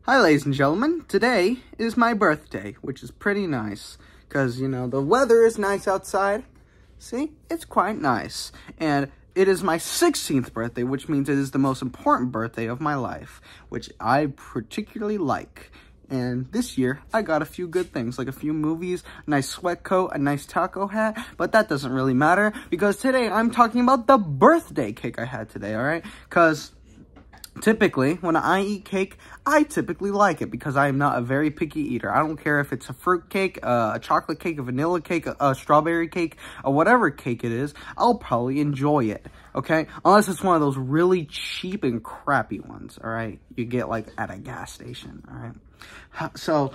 Hi, ladies and gentlemen. Today is my birthday, which is pretty nice because, you know, the weather is nice outside. See, it's quite nice. And it is my 16th birthday, which means it is the most important birthday of my life, which I particularly like. And this year, I got a few good things, like a few movies, a nice sweat coat, a nice taco hat, but that doesn't really matter because today I'm talking about the birthday cake I had today, all right? Because typically, when I eat cake, I typically like it because I am not a very picky eater. I don't care if it's a fruit cake, a chocolate cake, a vanilla cake, a strawberry cake, or whatever cake it is, I'll probably enjoy it, okay? Unless it's one of those really cheap and crappy ones, all right? You get, like, at a gas station, all right? So,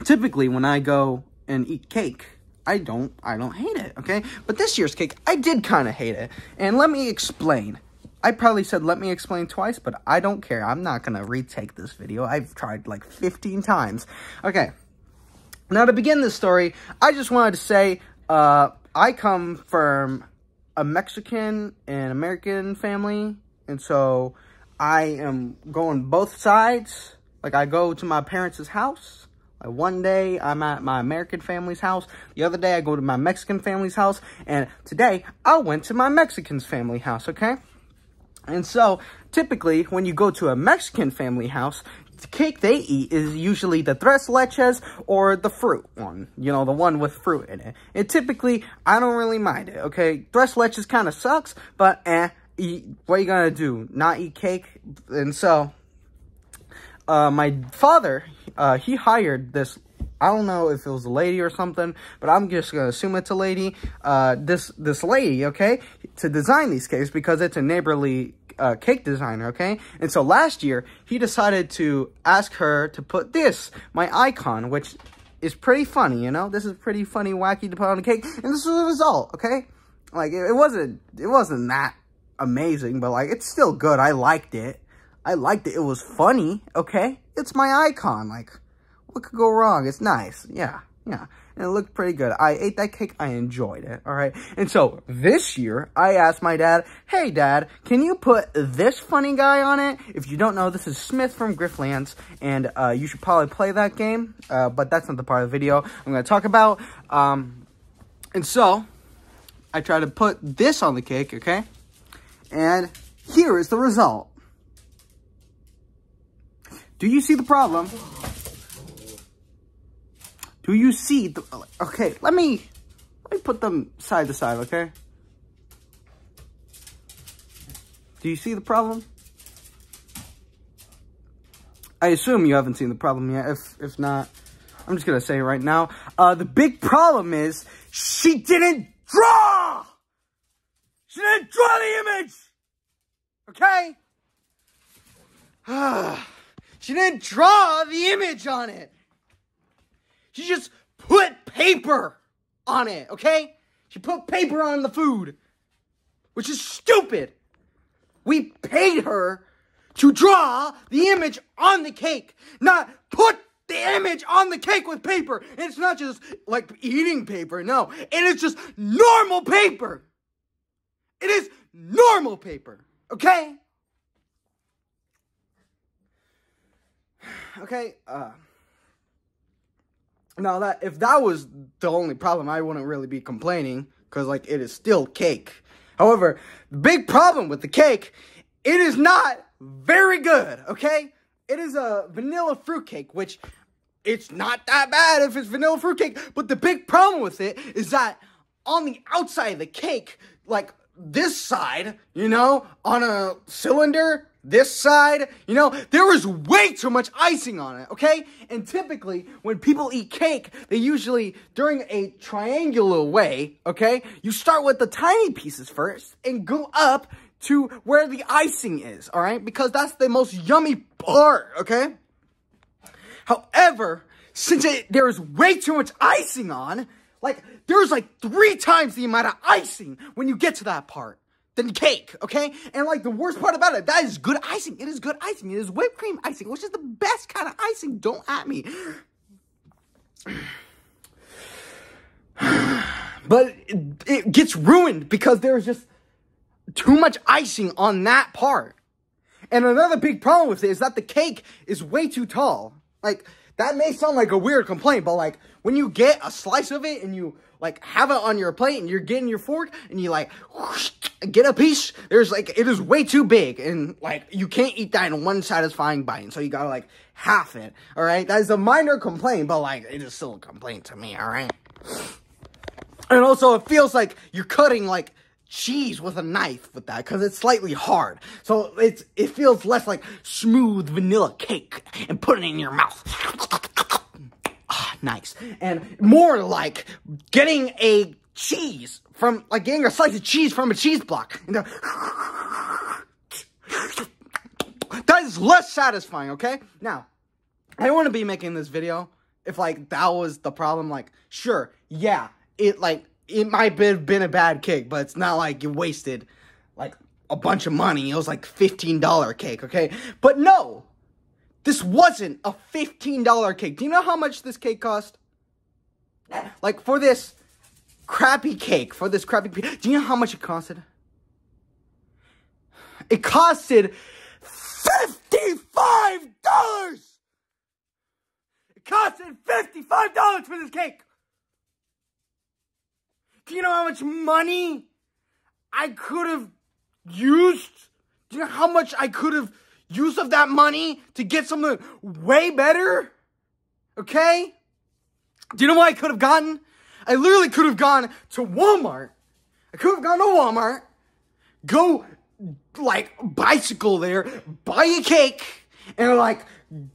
typically, when I go and eat cake, I don't hate it, okay? But this year's cake, I did kind of hate it. And let me explain. I probably said let me explain twice, but I don't care. I'm not going to retake this video. I've tried like 15 times. Okay. Now, to begin this story, I just wanted to say I come from a Mexican and American family. And so I am going both sides. Like, I go to my parents' house. Like, one day, I'm at my American family's house. The other day, I go to my Mexican family's house. And today, I went to my Mexican's family house, okay? And so, typically, when you go to a Mexican family house, the cake they eat is usually the tres leches or the fruit one. You know, the one with fruit in it. And typically, I don't really mind it, okay? Tres leches kind of sucks, but what are you gonna do? Not eat cake? And so, my father, he hired this, I don't know if it was a lady or something, but I'm just going to assume it's a lady, this lady, okay, to design these cakes because it's a neighborly cake designer, okay? And so last year, he decided to ask her to put this, my icon, which is pretty funny, you know? This is pretty funny, wacky to put on a cake, and this was the result, okay? Like, it wasn't that amazing, but, like, it's still good. I liked it. It was funny, okay? It's my icon, like, what could go wrong? It's nice, yeah, and it looked pretty good. I ate that cake, I enjoyed it, all right? And so, this year, I asked my dad, hey, Dad, can you put this funny guy on it? If you don't know, this is Smith from Grifflands, and you should probably play that game, but that's not the part of the video I'm going to talk about. And so, I tried to put this on the cake, okay? And here is the result. Do you see the problem? Do you see the... Okay, let me put them side to side, okay? Do you see the problem? I assume you haven't seen the problem yet. If not, I'm just going to say it right now. The big problem is she didn't draw! She didn't draw the image! Okay? She didn't draw the image on it. She just put paper on it, okay? She put paper on the food, which is stupid. We paid her to draw the image on the cake, not put the image on the cake with paper. And it's not just like eating paper, no. It is just normal paper. It is normal paper, okay? Okay, now that, if that was the only problem, I wouldn't really be complaining, because, like, it is still cake. However, the big problem with the cake, it is not very good, okay? It is a vanilla fruit cake, which, it's not that bad if it's vanilla fruit cake, but the big problem with it is that on the outside of the cake, like, this side, you know, on a cylinder, this side, you know, there is way too much icing on it, okay? And typically, when people eat cake, they usually, during a triangular way, okay, you start with the tiny pieces first and go up to where the icing is, all right? Because that's the most yummy part, okay? However, since there's way too much icing on, like, there's like 3 times the amount of icing when you get to that part than cake, okay? And, like, the worst part about it, that is good icing. It is good icing. It is whipped cream icing, which is the best kind of icing. Don't at me. But it gets ruined because there's just too much icing on that part. And another big problem with it is that the cake is way too tall. Like, that may sound like a weird complaint, but, like, when you get a slice of it and you, like, have it on your plate and you're getting your fork and you, like, whoosh, get a piece, there's, like, it is way too big. And, like, you can't eat that in one satisfying bite. So you gotta, like, half it, all right? That is a minor complaint, but, like, it is still a complaint to me, all right? And also, it feels like you're cutting, like, cheese with a knife with that, because it's slightly hard. So it feels less like smooth vanilla cake and put it in your mouth. Ah, nice. And more like getting a cheese from, like getting a slice of cheese from a cheese block. And that is less satisfying, okay? Now, I don't want to be making this video if, like, that was the problem. Like, sure, yeah, it might have been a bad cake, but it's not like you wasted, like, a bunch of money. It was, like, $15 cake, okay? But no, this wasn't a $15 cake. Do you know how much this cake cost? Like, for this crappy cake, do you know how much it costed? It costed $55! It costed $55 for this cake! Do you know how much money I could have used? Do you know how much I could have used of that money to get something way better? Okay? Do you know what I could have gotten? I literally could have gone to Walmart. Go, like, bicycle there, buy a cake, and, like,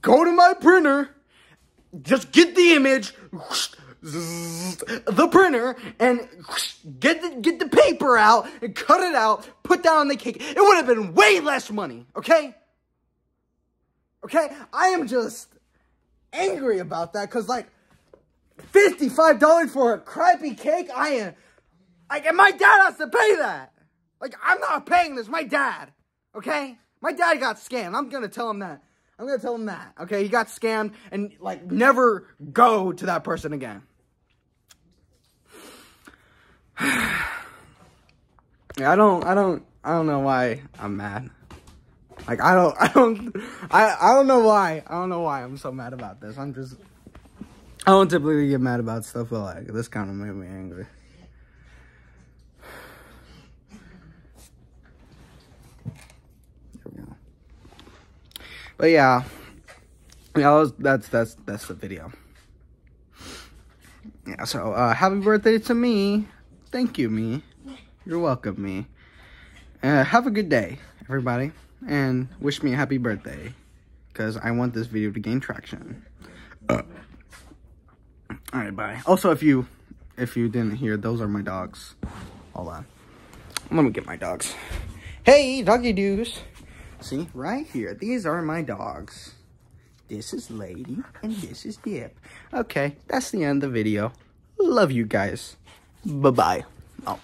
go to my printer, just get the image, the printer, and get the paper out and cut it out, put that on the cake. It would have been way less money, okay? Okay? I am just angry about that, because, like, $55 for a crappy cake, and my dad has to pay that. Like, I'm not paying this, my dad, okay? My dad got scammed. I'm gonna tell him that. Okay? He got scammed, and, like, never go to that person again. Yeah, I don't know why I'm mad. Like, I don't know why I'm so mad about this. I don't typically get mad about stuff, but, like, this kind of made me angry. There we go. But yeah, that's the video. Yeah, so happy birthday to me. Thank you, me. You're welcome, me. Have a good day, everybody, and wish me a happy birthday, because I want this video to gain traction. Alright, bye. Also, if you didn't hear, those are my dogs. Hold on. Let me get my dogs. Hey, doggy doos. See, right here. These are my dogs. This is Lady, and this is Dip. Okay, that's the end of the video. Love you guys. Bye-bye. Oh.